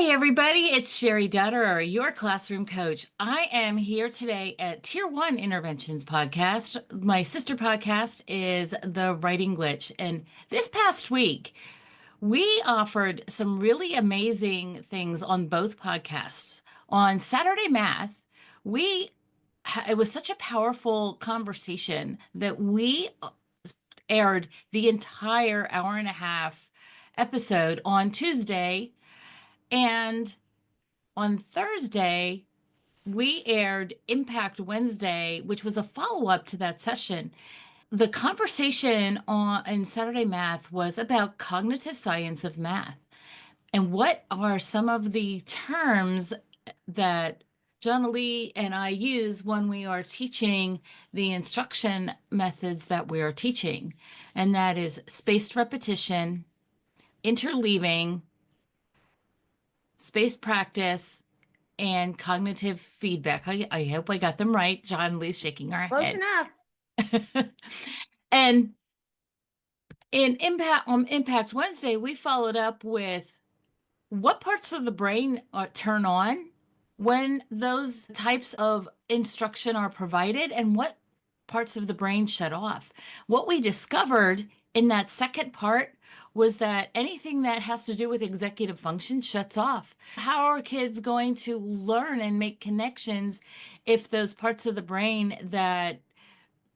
Hey everybody, it's Cheri, Dotterer, your classroom coach. I am here today at Tier 1 Interventions podcast. My sister podcast is The Writing Glitch. And this past week, we offered some really amazing things on both podcasts. On Saturday Math, we it was such a powerful conversation that we aired the entire hour and a half episode on Tuesday. And on Thursday, we aired Impact Wednesday, which was a follow up to that session. The conversation on in Saturday Math was about cognitive science of math and what are some of the terms that Jonily and I use when we are teaching the instruction methods that we are teaching. And that is spaced repetition, interleaving, spaced practice, and cognitive feedback. I hope I got them right. John Lee's shaking her Close head. enough. And in Impact Wednesday, we followed up with what parts of the brain turn on when those types of instruction are provided, and what parts of the brain shut off. What we discovered in that second part was that anything that has to do with executive function shuts off. How are kids going to learn and make connections if those parts of the brain that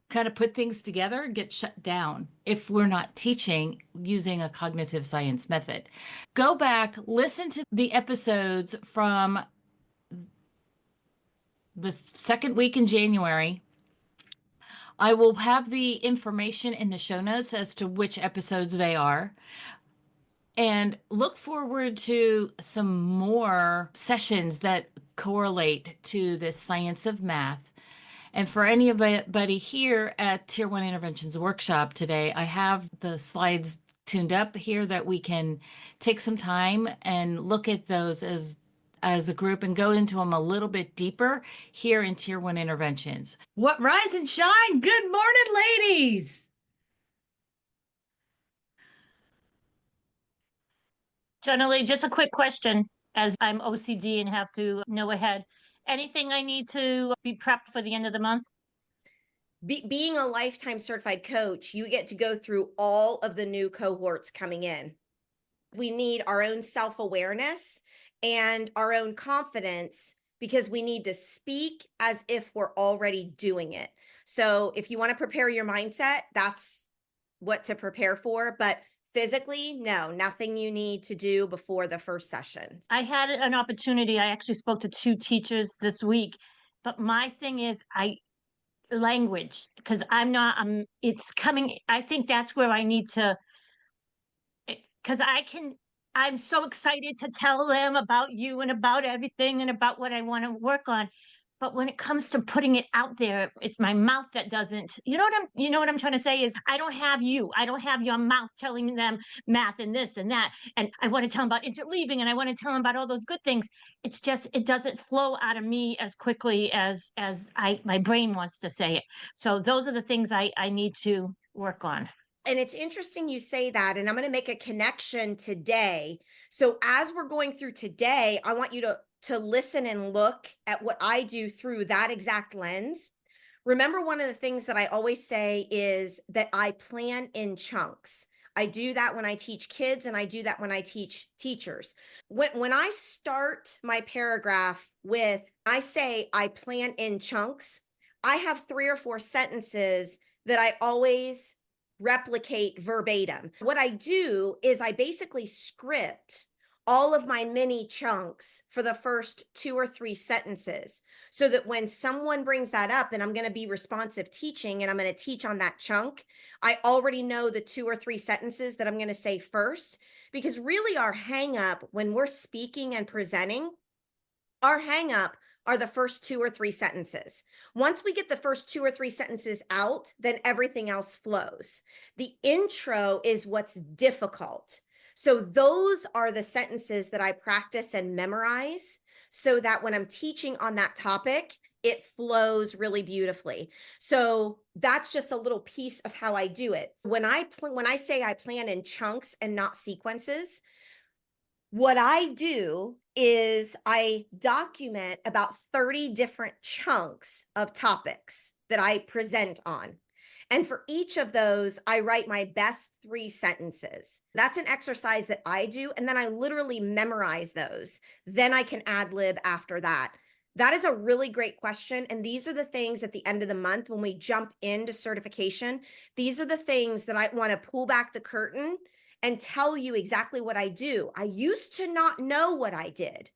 kind of put things together get shut down if we're not teaching using a cognitive science method? Go back, listen to the episodes from the second week in January. I will have the information in the show notes as to which episodes they are. And look forward to some more sessions that correlate to this science of math. And for anybody here at Tier 1 Interventions Workshop today, I have the slides tuned up here that we can take some time and look at those as a group and go into them a little bit deeper here in Tier 1 Interventions. What rise and shine? Good morning, ladies. Jonily, just a quick question, as I'm OCD and have to know ahead. Anything I need to be prepped for the end of the month? Being a lifetime certified coach, you get to go through all of the new cohorts coming in. We need our own self-awareness and our own confidence because we need to speak as if we're already doing it. So if you want to prepare your mindset, that's what to prepare for. But physically, no, nothing you need to do before the first session. I had an opportunity. I actually spoke to 2 teachers this week, but my thing is language, because it's coming. I think that's where I need to, because I'm so excited to tell them about you and about everything and about what I want to work on. But when it comes to putting it out there, it's my mouth that doesn't. You know what I'm trying to say is I don't have you. I don't have your mouth telling them math and this and that. And I want to tell them about interleaving and I want to tell them about all those good things. It's just it doesn't flow out of me as quickly as my brain wants to say it. So those are the things I need to work on. And it's interesting you say that, and I'm going to make a connection today. So as we're going through today, I want you to listen and look at what I do through that exact lens. Remember, one of the things that I always say is that I plan in chunks. I do that when I teach kids, and I do that when I teach teachers. When I start my paragraph with, I say I plan in chunks, I have 3 or 4 sentences that I always replicate verbatim. What I do is I basically script all of my mini chunks for the first 2 or 3 sentences so that when someone brings that up and I'm going to be responsive teaching and I'm going to teach on that chunk, I already know the 2 or 3 sentences that I'm going to say first. Because really our hang up when we're speaking and presenting, our hang up are the first 2 or 3 sentences. Once we get the first 2 or 3 sentences out, then everything else flows. The intro is what's difficult. So those are the sentences that I practice and memorize so that when I'm teaching on that topic, it flows really beautifully. So that's just a little piece of how I do it. When I say I plan in chunks and not sequences, What I do is I document about 30 different chunks of topics that I present on. And for each of those, I write my best 3 sentences. That's an exercise that I do. And then I literally memorize those. Then I can ad lib after that. That is a really great question. And these are the things at the end of the month when we jump into certification. These are the things that I want to pull back the curtain and tell you exactly what I do. I used to not know what I did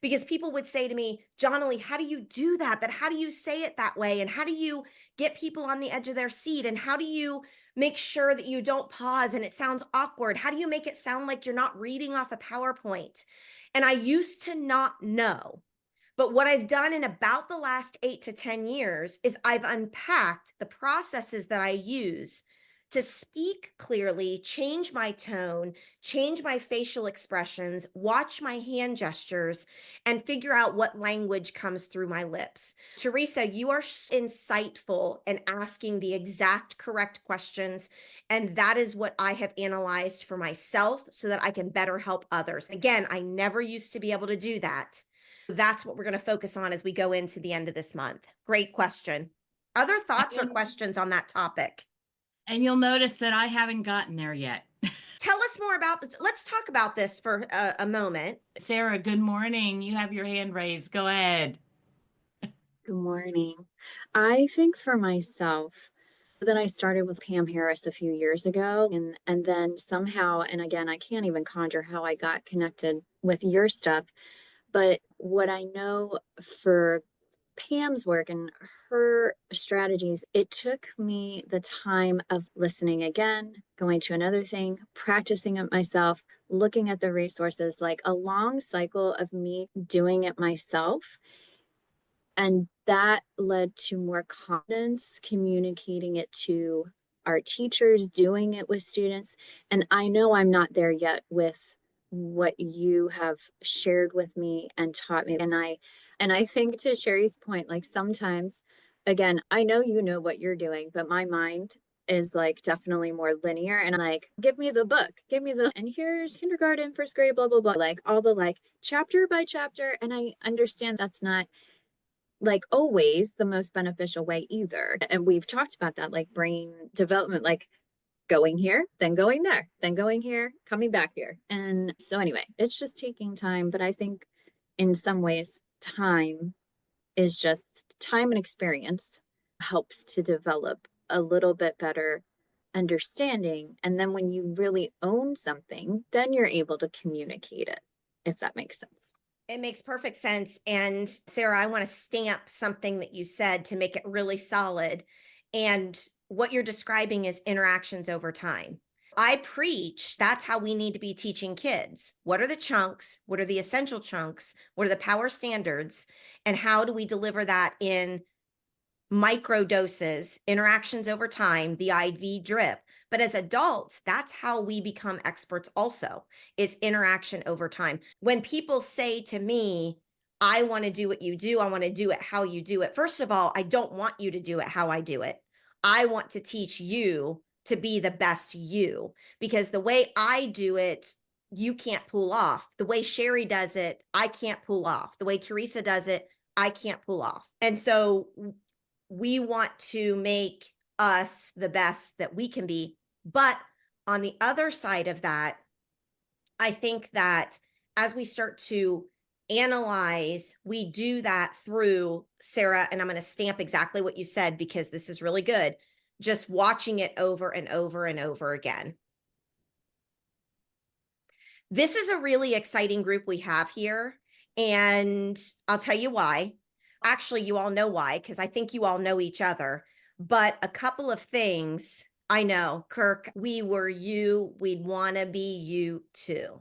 because people would say to me, Jonily, how do you do that? But how do you say it that way? And how do you get people on the edge of their seat? And how do you make sure that you don't pause and it sounds awkward? How do you make it sound like you're not reading off a PowerPoint? And I used to not know. But what I've done in about the last 8 to 10 years is I've unpacked the processes that I use to speak clearly, change my tone, change my facial expressions, watch my hand gestures, and figure out what language comes through my lips. Teresa, you are insightful and asking the exact correct questions. And that is what I have analyzed for myself so that I can better help others. Again, I never used to be able to do that. That's what we're going to focus on as we go into the end of this month. Great question. Other thoughts or questions on that topic? And you'll notice that I haven't gotten there yet. Tell us more about this. Let's talk about this for a moment. Sarah, good morning. You have your hand raised. Go ahead. Good morning. I think for myself that I started with Pam Harris a few years ago and then somehow, and again, I can't even conjure how I got connected with your stuff, but what I know for Pam's work and her strategies, it took me the time of listening again, going to another thing, practicing it myself, looking at the resources, like a long cycle of me doing it myself. And that led to more confidence, communicating it to our teachers, doing it with students. And I know I'm not there yet with what you have shared with me and taught me. And I think to Cheri's point, like sometimes, again, I know you know what you're doing, but my mind is like definitely more linear. And I'm like, give me the book, and here's kindergarten, first grade, blah, blah, blah, like all the like chapter by chapter. And I understand that's not like always the most beneficial way either. And we've talked about that, like brain development, like going here, then going there, then going here, coming back here. And so anyway, it's just taking time. But I think in some ways, time is just time and experience helps to develop a little bit better understanding. And then when you really own something, then you're able to communicate it, if that makes sense. It makes perfect sense. And Sarah, I want to stamp something that you said to make it really solid. And what you're describing is interactions over time. I preach that's how we need to be teaching kids. What are the chunks? What are the essential chunks? What are the power standards? And how do we deliver that in micro doses, interactions over time, the IV drip? But as adults, that's how we become experts also, is interaction over time. When people say to me, I want to do what you do, I want to do it how you do it. First of all, I don't want you to do it how I do it. I want to teach you to be the best you, because the way I do it, you can't pull off. The way Cheri does it, I can't pull off. The way Teresa does it, I can't pull off. And so we want to make us the best that we can be. But on the other side of that, I think that as we start to analyze, we do that through, Sarah, and I'm going to stamp exactly what you said because this is really good, just watching it over and over and over again. This is a really exciting group we have here, and I'll tell you why. Actually, you all know why, because I think you all know each other. But a couple of things I know, Kirk, we were you, we'd want to be you too.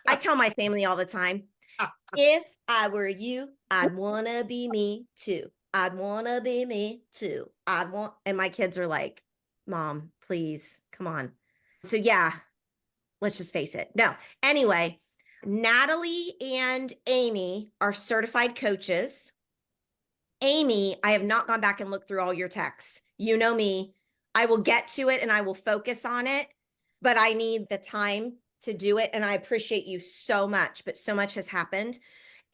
I tell my family all the time, if I were you, I'd want to be me too. I'd want to be me too. And my kids are like, Mom, please, come on. So yeah, let's just face it. No, anyway, Natalie and Amy are certified coaches. Amy, I have not gone back and looked through all your texts. You know me. I will get to it and I will focus on it, but I need the time to do it. And I appreciate you so much, but so much has happened.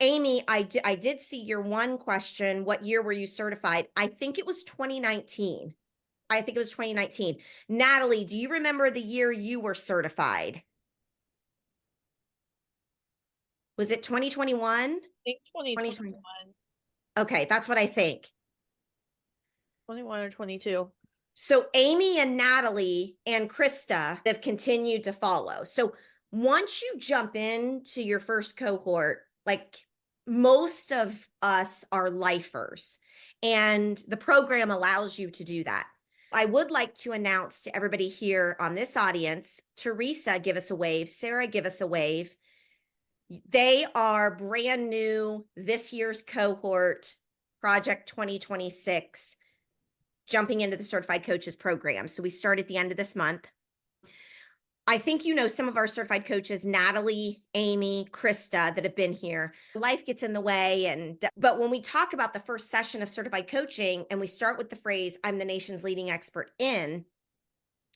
Amy, I did see your one question. What year were you certified? I think it was 2019. I think it was 2019. Natalie, do you remember the year you were certified? Was it 2021? I think 2021. Okay, that's what I think. 21 or 22. So Amy and Natalie and Krista have continued to follow. So once you jump into your first cohort, like most of us are lifers, and the program allows you to do that. I would like to announce to everybody here on this audience, Teresa, give us a wave. Sarah, give us a wave. They are brand new this year's cohort, Project 2026, jumping into the Certified Coaches program. So we start at the end of this month. I think you know some of our certified coaches, Natalie, Amy, Krista, that have been here. Life gets in the way. But when we talk about the first session of certified coaching and we start with the phrase, I'm the nation's leading expert in,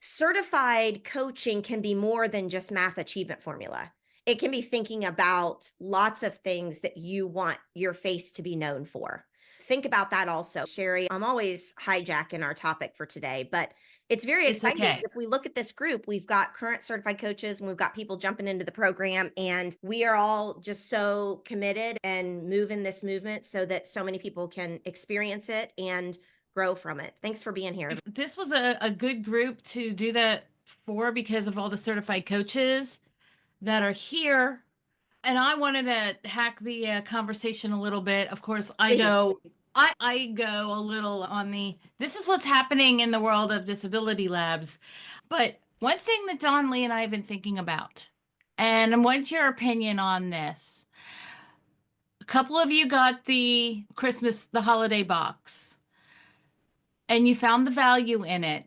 certified coaching can be more than just math achievement formula. It can be thinking about lots of things that you want your face to be known for. Think about that also. Cheri, I'm always hijacking our topic for today, but it's very exciting. Okay. If we look at this group, we've got current certified coaches and we've got people jumping into the program, and we are all just so committed and moving this movement so that so many people can experience it and grow from it. Thanks for being here. This was a good group to do that for because of all the certified coaches that are here. And I wanted to hack the conversation a little bit. Of course, I know I go a little on this is what's happening in the world of disability labs. But one thing that Jonily and I have been thinking about, and I want your opinion on this. A couple of you got the holiday box, and you found the value in it.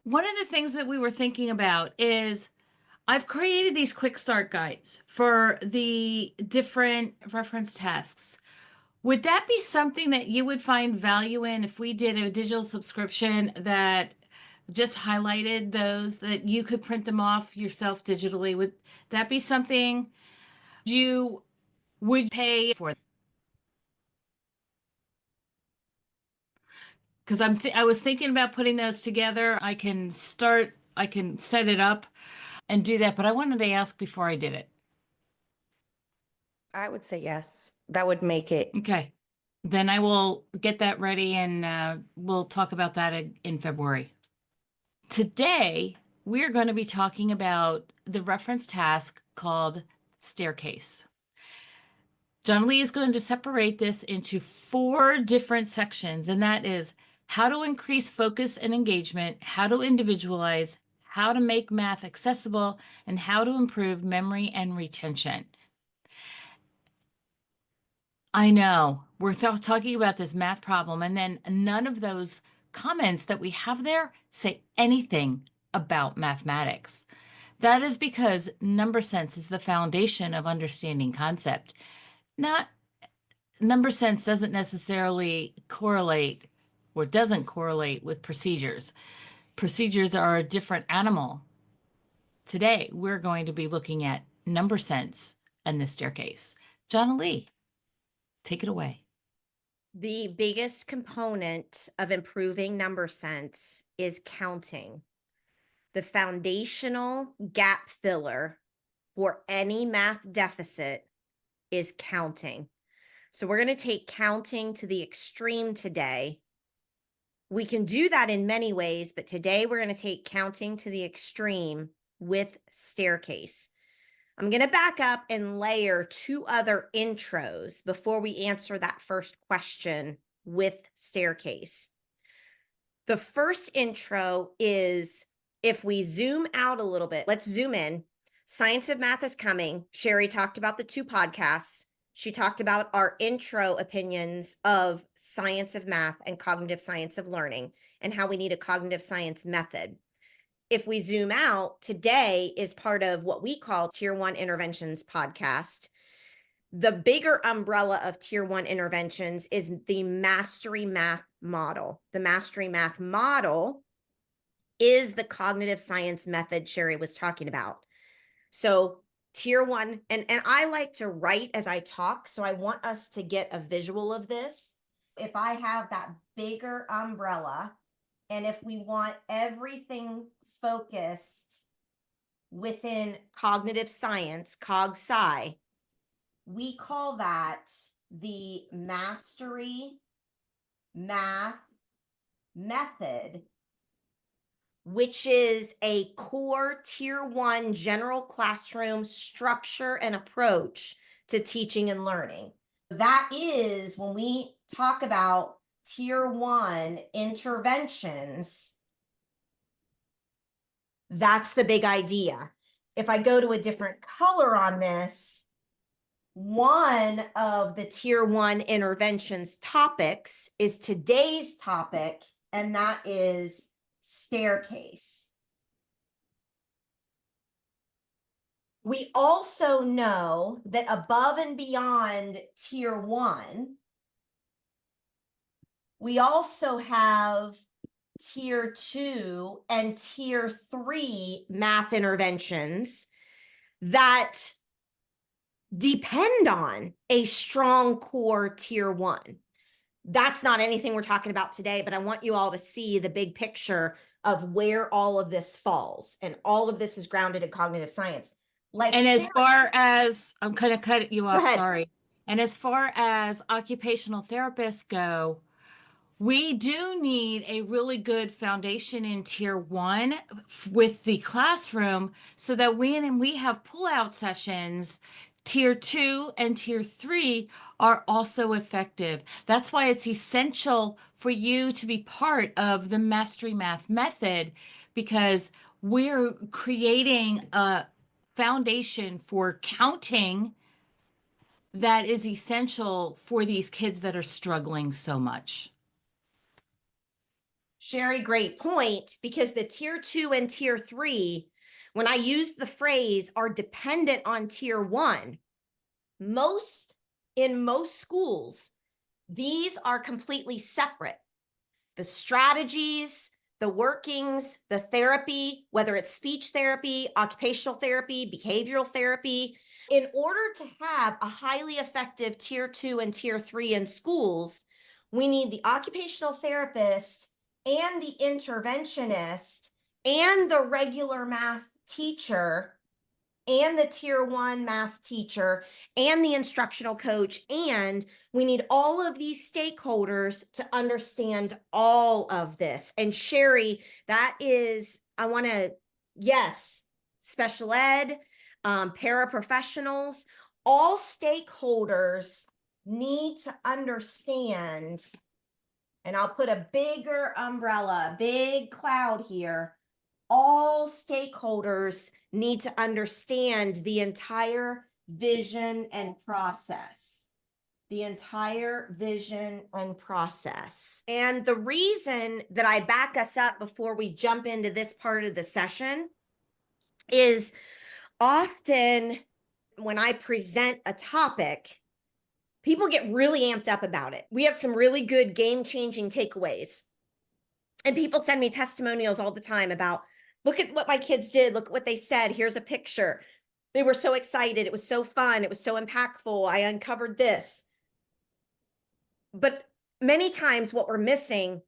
One of the things that we were thinking about is I've created these quick start guides for the different reference tasks. Would that be something that you would find value in if we did a digital subscription that just highlighted those that you could print them off yourself digitally? Would that be something you would pay for? Because I was thinking about putting those together. I can set it up and do that, but I wanted to ask before I did it. I would say yes. That would make it. Okay. Then I will get that ready and we'll talk about that in February. Today, we're going to be talking about the reference task called staircase. Jonily is going to separate this into 4 different sections, and that is how to increase focus and engagement, how to individualize, how to make math accessible, and how to improve memory and retention. I know we're talking about this math problem, and then none of those comments that we have there say anything about mathematics. That is because number sense is the foundation of understanding concept. Number sense doesn't necessarily correlate or doesn't correlate with procedures. Procedures are a different animal. Today, we're going to be looking at number sense and the staircase. Jonily, take it away. The biggest component of improving number sense is counting. The foundational gap filler for any math deficit is counting. So we're going to take counting to the extreme today. We can do that in many ways, but today we're going to take counting to the extreme with staircase. I'm going to back up and layer 2 other intros before we answer that first question with staircase. The first intro is, if we zoom out a little bit, let's zoom in. Science of Math is coming. Cheri talked about the 2 podcasts. She talked about our intro opinions of science of math and cognitive science of learning and how we need a cognitive science method. If we zoom out, today is part of what we call Tier 1 Interventions podcast. The bigger umbrella of Tier 1 interventions is the Mastery Math model. The Mastery Math model is the cognitive science method Cheri was talking about. So tier one, and I like to write as I talk, so I want us to get a visual of this. If I have that bigger umbrella, and if we want everything focused within cognitive science, cog-sci, we call that the mastery math method, which is a core tier one general classroom structure and approach to teaching and learning. That is when we talk about tier one interventions, that's the big idea. If I go to a different color on this, one of the tier one interventions topics is today's topic, and that is staircase. We also know that above and beyond tier one, we also have tier two and tier three math interventions that depend on a strong core tier one. That's not anything we're talking about today, but I want you all to see the big picture of where all of this falls. And all of this is grounded in cognitive science. Like, And as Cheri, far as I'm going to cut you off, ahead. sorry. And as far as occupational therapists go, we do need a really good foundation in tier one with the classroom so that when we have pull-out sessions, tier two and tier three are also effective. That's why it's essential for you to be part of the Mastery Math method, because we're creating a foundation for counting that is essential for these kids that are struggling so much. Cheri, great point, because the tier two and tier three, when I use the phrase are dependent on tier one, in most schools, these are completely separate. The strategies, the workings, the therapy, whether it's speech therapy, occupational therapy, behavioral therapy, in order to have a highly effective tier two and tier three in schools, we need the occupational therapist and the interventionist and the regular math teacher and the tier one math teacher and the instructional coach. And we need all of these stakeholders to understand all of this. And Cheri, that is, I want to, yes, special ed, paraprofessionals, all stakeholders need to understand, and I'll put a bigger umbrella, big cloud here. All stakeholders need to understand the entire vision and process. The entire vision and process. And the reason that I back us up before we jump into this part of the session is often when I present a topic, people get really amped up about it. We have some really good game-changing takeaways. And people send me testimonials all the time about, look at what my kids did. Look at what they said. Here's a picture. They were so excited. It was so fun. It was so impactful. I uncovered this. But many times what we're missing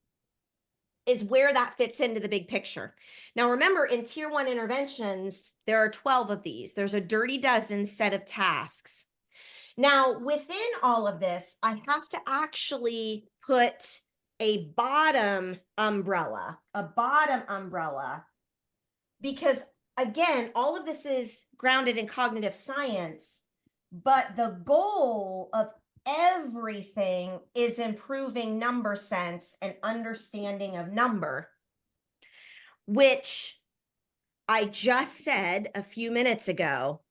is where that fits into the big picture. Now, remember, in tier one interventions, there are 12 of these. There's a dirty dozen set of tasks. Now, within all of this, I have to actually put a bottom umbrella, because again, all of this is grounded in cognitive science, but the goal of everything is improving number sense and understanding of number, which I just said a few minutes ago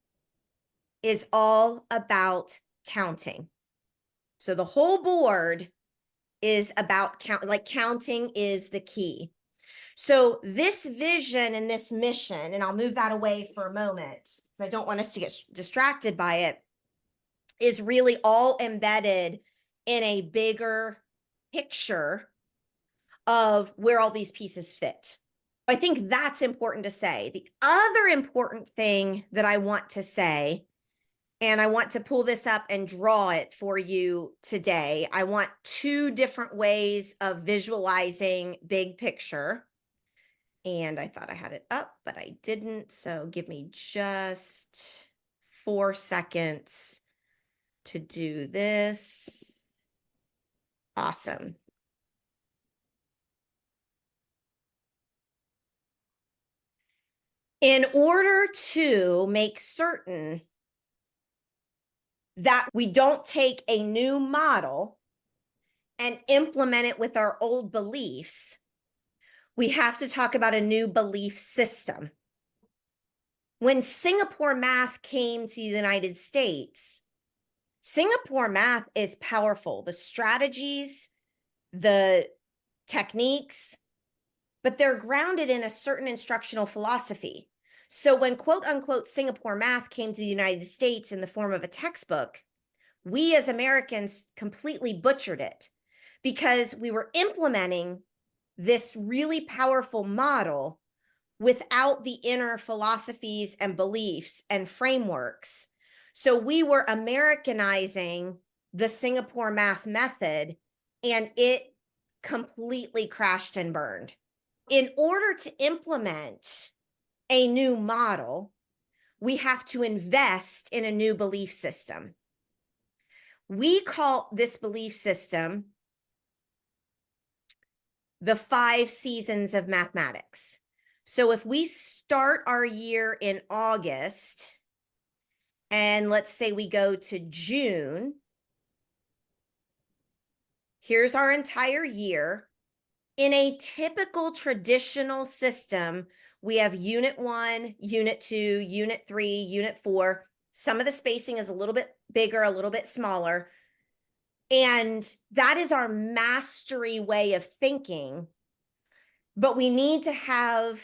is all about counting. So the whole board is about counting is the key. So this vision and this mission, and I'll move that away for a moment because I don't want us to get distracted by it, is really all embedded in a bigger picture of where all these pieces fit. I think that's important to say. The other important thing that I want to say, and I want to pull this up and draw it for you today. I want two different ways of visualizing big picture. And I thought I had it up, but I didn't. So give me just 4 seconds to do this. Awesome. In order to make certain that we don't take a new model and implement it with our old beliefs, we have to talk about a new belief system. When Singapore math came to the United States, Singapore math is powerful. The strategies, the techniques, but they're grounded in a certain instructional philosophy. So when quote unquote Singapore math came to the United States in the form of a textbook, we as Americans completely butchered it because we were implementing this really powerful model without the inner philosophies and beliefs and frameworks. So we were Americanizing the Singapore math method, and it completely crashed and burned. In order to implement a new model, we have to invest in a new belief system. We call this belief system the 5 seasons of mathematics. So if we start our year in August, and let's say we go to June, here's our entire year. In a typical traditional system, we have unit 1, unit 2, unit 3, unit 4. Some of the spacing is a little bit bigger, a little bit smaller. And that is our mastery way of thinking. But we need to have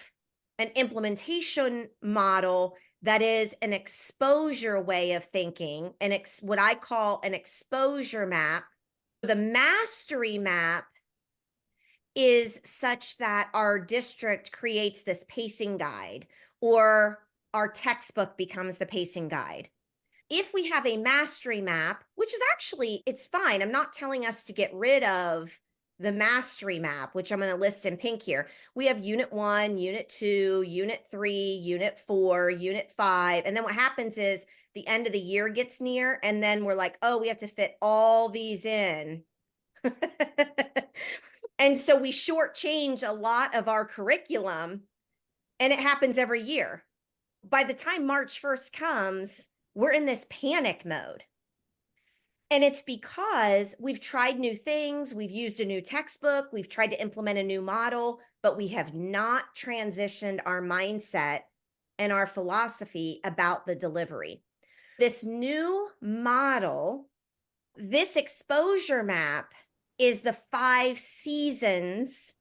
an implementation model that is an exposure way of thinking, and what I call an exposure map. The mastery map is such that our district creates this pacing guide, or our textbook becomes the pacing guide. If we have a mastery map, which is actually, it's fine. I'm not telling us to get rid of the mastery map, which I'm going to list in pink here. We have unit 1, unit 2, unit 3, unit 4, unit 5. And then what happens is the end of the year gets near, and then we're like, oh, we have to fit all these in. And so we shortchange a lot of our curriculum, and it happens every year. By the time March 1st comes, we're in this panic mode. And it's because we've tried new things, we've used a new textbook, we've tried to implement a new model, but we have not transitioned our mindset and our philosophy about the delivery. This new model, this exposure map, is the 5 seasons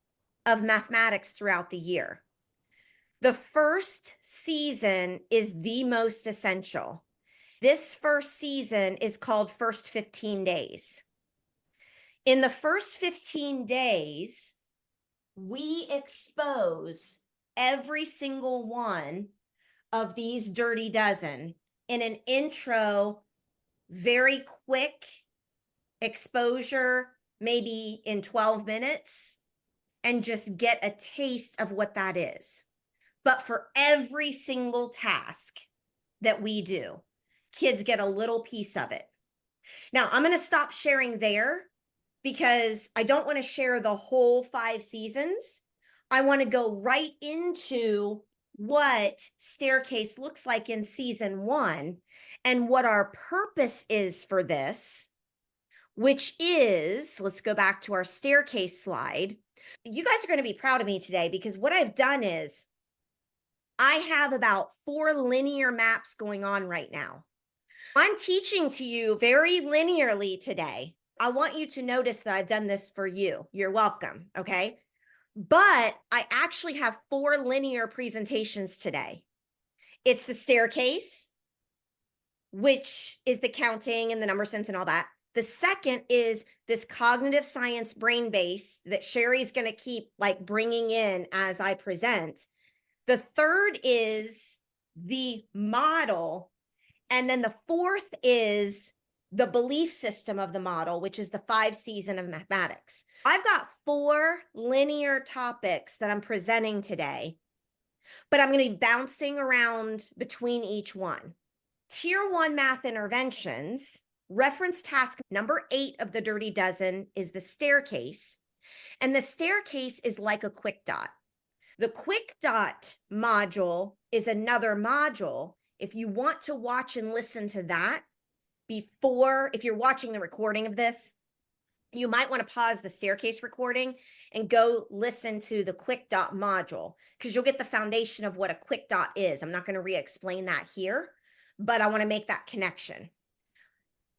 of mathematics throughout the year. The first season is the most essential. This first season is called First 15 Days. In the first 15 days, we expose every single one of these dirty dozen in an intro, very quick exposure, maybe in 12 minutes, and just get a taste of what that is. But for every single task that we do, kids get a little piece of it. Now, I'm going to stop sharing there because I don't want to share the whole 5 seasons. I want to go right into what Staircase looks like in season 1 and what our purpose is for this, which is, let's go back to our Staircase slide. You guys are going to be proud of me today because what I've done is I have about 4 linear maps going on right now. I'm teaching to you very linearly today. I want you to notice that I've done this for you. You're welcome, okay? But I actually have 4 linear presentations today. It's the Staircase, which is the counting and the number sense and all that. The second is this cognitive science brain base that Cheri's going to keep like bringing in as I present. The third is the model. And then the fourth is the belief system of the model, which is the 5 C's of mathematics. I've got 4 linear topics that I'm presenting today, but I'm going to be bouncing around between each one. Tier 1 math interventions, reference task number 8 of the Dirty Dozen is the staircase. And the staircase is like a quick dot. The quick dot module is another module. If you want to watch and listen to that before, if you're watching the recording of this, you might want to pause the staircase recording and go listen to the quick dot module because you'll get the foundation of what a quick dot is. I'm not going to re-explain that here, but I want to make that connection.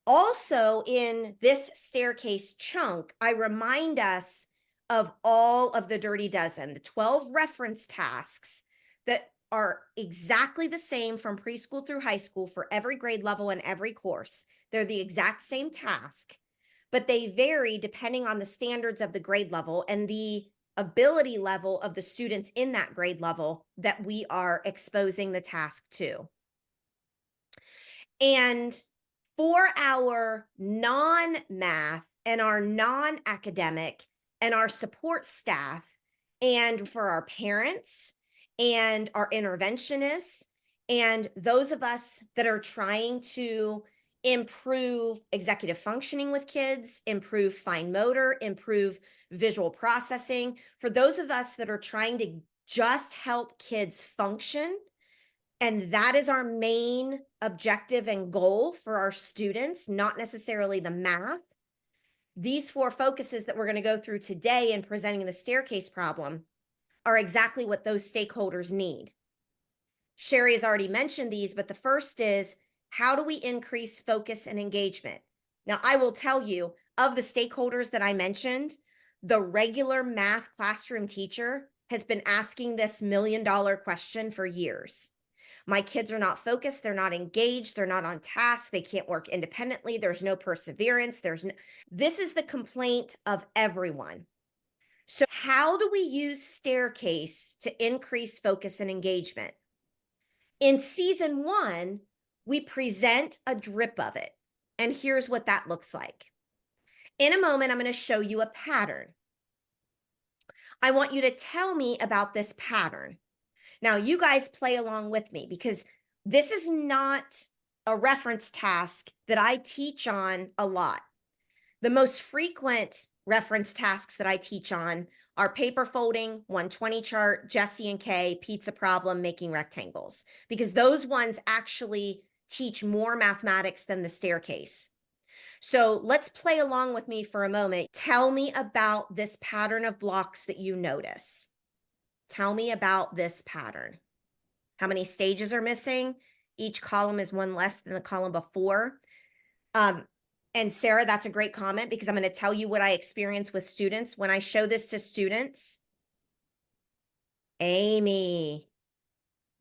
Also, in this staircase chunk, I remind us of all of the Dirty Dozen, the 12 reference tasks that are exactly the same from preschool through high school for every grade level and every course. They're the exact same task, but they vary depending on the standards of the grade level and the ability level of the students in that grade level that we are exposing the task to. And for our non-math and our non-academic and our support staff, and for our parents and our interventionists, and those of us that are trying to improve executive functioning with kids, improve fine motor, improve visual processing, for those of us that are trying to just help kids function, and that is our main objective and goal for our students, not necessarily the math. These 4 focuses that we're going to go through today in presenting the staircase problem are exactly what those stakeholders need. Cheri has already mentioned these, but the first is, how do we increase focus and engagement? Now, I will tell you, of the stakeholders that I mentioned, the regular math classroom teacher has been asking this million-dollar question for years. My kids are not focused, they're not engaged, they're not on task, they can't work independently, there's no perseverance, this is the complaint of everyone. So how do we use staircase to increase focus and engagement? In season 1, we present a drip of it, and here's what that looks like. In a moment, I'm going to show you a pattern. I want you to tell me about this pattern. Now, you guys play along with me because this is not a reference task that I teach on a lot. The most frequent reference tasks that I teach on are paper folding, 120 chart, Jesse and Kay, pizza problem, making rectangles, because those ones actually teach more mathematics than the staircase. So let's play along with me for a moment. Tell me about this pattern of blocks that you notice. Tell me about this pattern. How many stages are missing? Each column is one less than the column before. And Sarah, that's a great comment because I'm going to tell you what I experience with students. When I show this to students, Amy,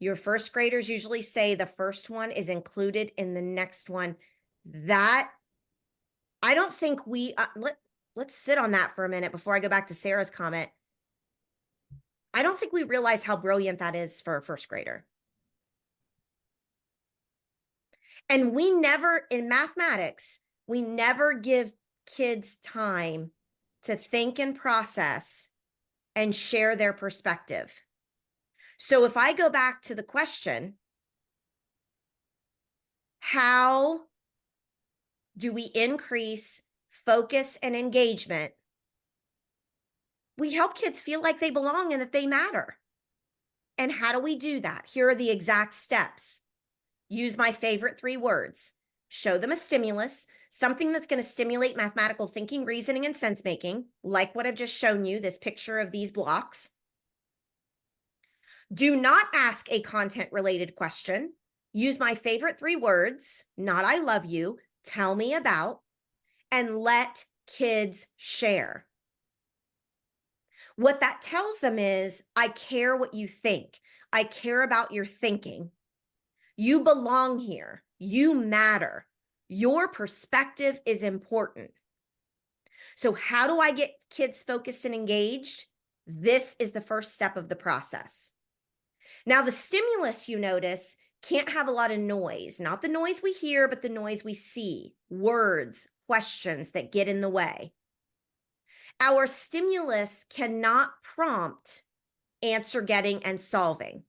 your first graders usually say the first one is included in the next one. That, I don't think let's sit on that for a minute before I go back to Sarah's comment. I don't think we realize how brilliant that is for a first grader. And we never, in mathematics, we never give kids time to think and process and share their perspective. So if I go back to the question, how do we increase focus and engagement? We help kids feel like they belong and that they matter. And how do we do that? Here are the exact steps. Use my favorite 3 words. Show them a stimulus, something that's going to stimulate mathematical thinking, reasoning, and sense making, like what I've just shown you, this picture of these blocks. Do not ask a content-related question. Use my favorite 3 words, not I love you, tell me about, and let kids share. What that tells them is, I care what you think. I care about your thinking. You belong here. You matter. Your perspective is important. So how do I get kids focused and engaged? This is the first step of the process. Now, the stimulus, you notice, can't have a lot of noise, not the noise we hear, but the noise we see, words, questions that get in the way. Our stimulus cannot prompt answer getting and solving.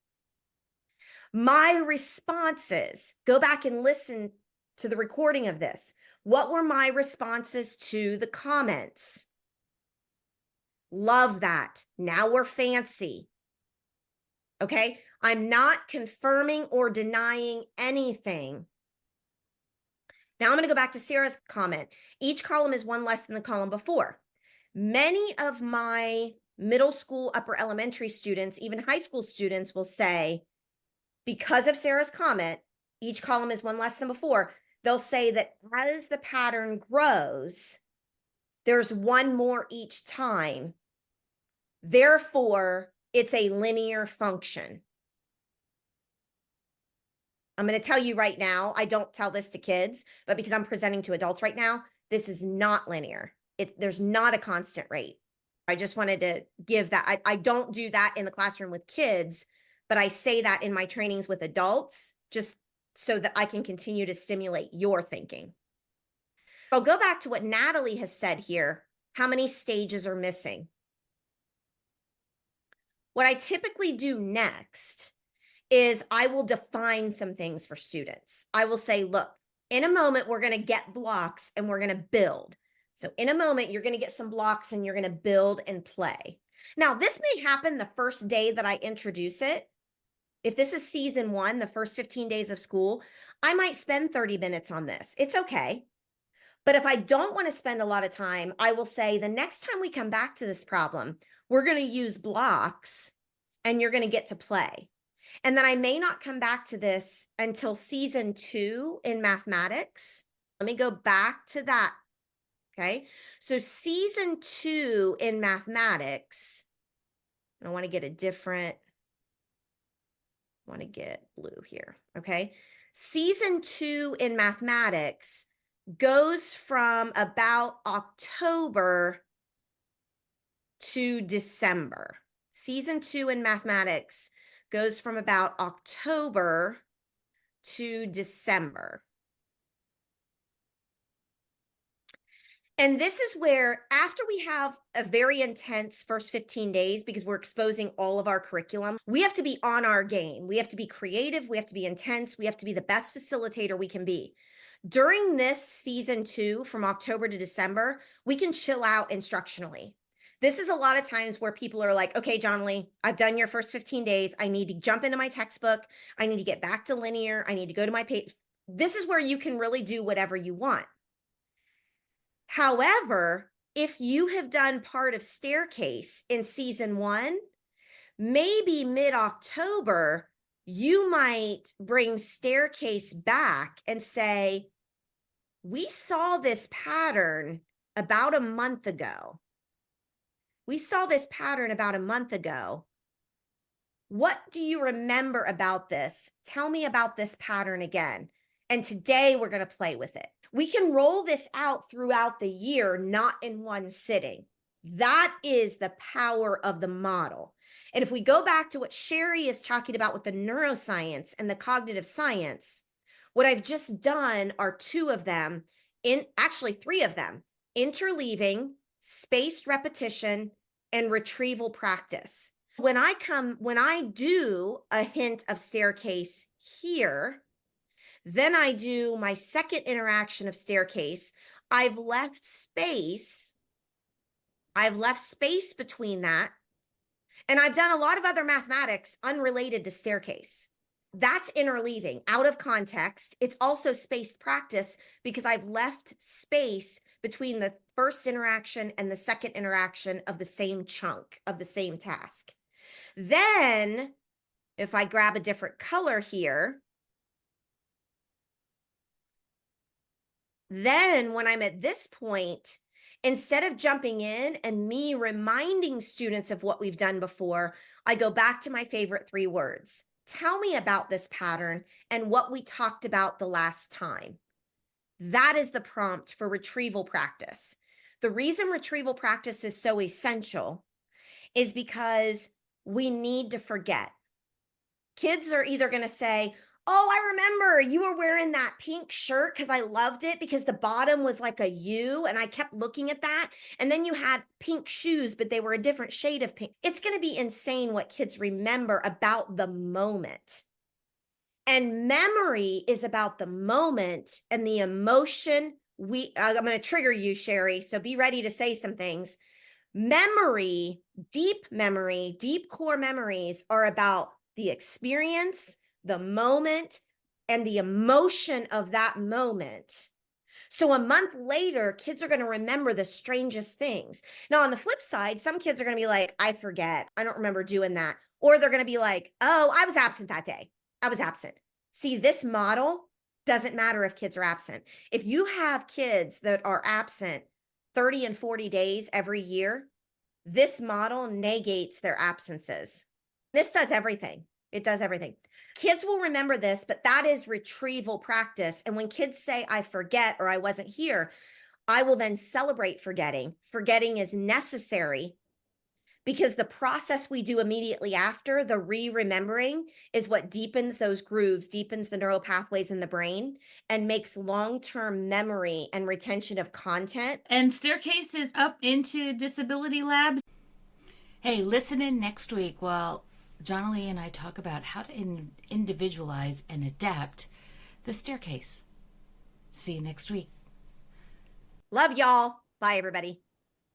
My responses, go back and listen to the recording of this. What were my responses to the comments? Love that. Now we're fancy. Okay, I'm not confirming or denying anything. Now I'm going to go back to Sarah's comment. Each column is one less than the column before. Many of my middle school, upper elementary students, even high school students will say, because of Sarah's comment, each column is one less than before. They'll say that as the pattern grows, there's one more each time. Therefore, it's a linear function. I'm going to tell you right now, I don't tell this to kids, but because I'm presenting to adults right now, this is not linear. There's not a constant rate. I just wanted to give that. I don't do that in the classroom with kids, but I say that in my trainings with adults, just so that I can continue to stimulate your thinking. I'll go back to what Natalie has said here. How many stages are missing? What I typically do next is I will define some things for students. I will say, look, in a moment, we're going to get blocks and we're going to build. So in a moment, you're going to get some blocks and you're going to build and play. Now, this may happen the first day that I introduce it. If this is season 1, the first 15 days of school, I might spend 30 minutes on this. It's okay. But if I don't want to spend a lot of time, I will say the next time we come back to this problem, we're going to use blocks and you're going to get to play. And then I may not come back to this until season 2 in mathematics. Let me go back to that. Okay. So season 2 in mathematics, I want to get blue here. Okay. Season 2 in mathematics goes from about October to December. Season 2 in mathematics goes from about October to December. And this is where, after we have a very intense first 15 days, because we're exposing all of our curriculum, we have to be on our game. We have to be creative. We have to be intense. We have to be the best facilitator we can be. During this season 2, from October to December, we can chill out instructionally. This is a lot of times where people are like, okay, Jonily, I've done your first 15 days. I need to jump into my textbook. I need to get back to linear. I need to go to my page. This is where you can really do whatever you want. However, if you have done part of Staircase in season 1, maybe mid-October, you might bring Staircase back and say, we saw this pattern about a month ago. We saw this pattern about a month ago. What do you remember about this? Tell me about this pattern again. And today we're going to play with it. We can roll this out throughout the year, not in one sitting. That is the power of the model. And if we go back to what Cheri is talking about with the neuroscience and the cognitive science, what I've just done are 2 of them, actually 3 of them: interleaving, spaced repetition, and retrieval practice. When I do a hint of Staircase here, then I do my second interaction of Staircase. I've left space between that. And I've done a lot of other mathematics unrelated to Staircase. That's interleaving, out of context. It's also spaced practice because I've left space between the first interaction and the second interaction of the same chunk, of the same task. Then, if I grab a different color here, then when I'm at this point, instead of jumping in and me reminding students of what we've done before, I go back to my favorite 3 words. Tell me about this pattern and what we talked about the last time. That is the prompt for retrieval practice. The reason retrieval practice is so essential is because we need to forget. Kids are either going to say, oh, I remember you were wearing that pink shirt because I loved it because the bottom was like a U and I kept looking at that. And then you had pink shoes, but they were a different shade of pink. It's going to be insane what kids remember about the moment. And memory is about the moment and the emotion. I'm going to trigger you, Cheri, so be ready to say some things. Memory, deep core memories are about the experience, the moment, and the emotion of that moment. So a month later, kids are going to remember the strangest things. Now, on the flip side, some kids are going to be like, I forget. I don't remember doing that. Or they're going to be like, oh, I was absent that day. I was absent. See, this model doesn't matter if kids are absent. If you have kids that are absent 30 and 40 days every year, this model negates their absences. This does everything. It does everything. Kids will remember this, but that is retrieval practice. And when kids say, I forget or I wasn't here, I will then celebrate forgetting. Forgetting is necessary because the process we do immediately after, the remembering, is what deepens those grooves, deepens the neural pathways in the brain, and makes long-term memory and retention of content. And staircases up into disability labs. Hey, listen in next week while Jonily and I talk about how to individualize and adapt the staircase. See you next week. Love y'all. Bye, everybody.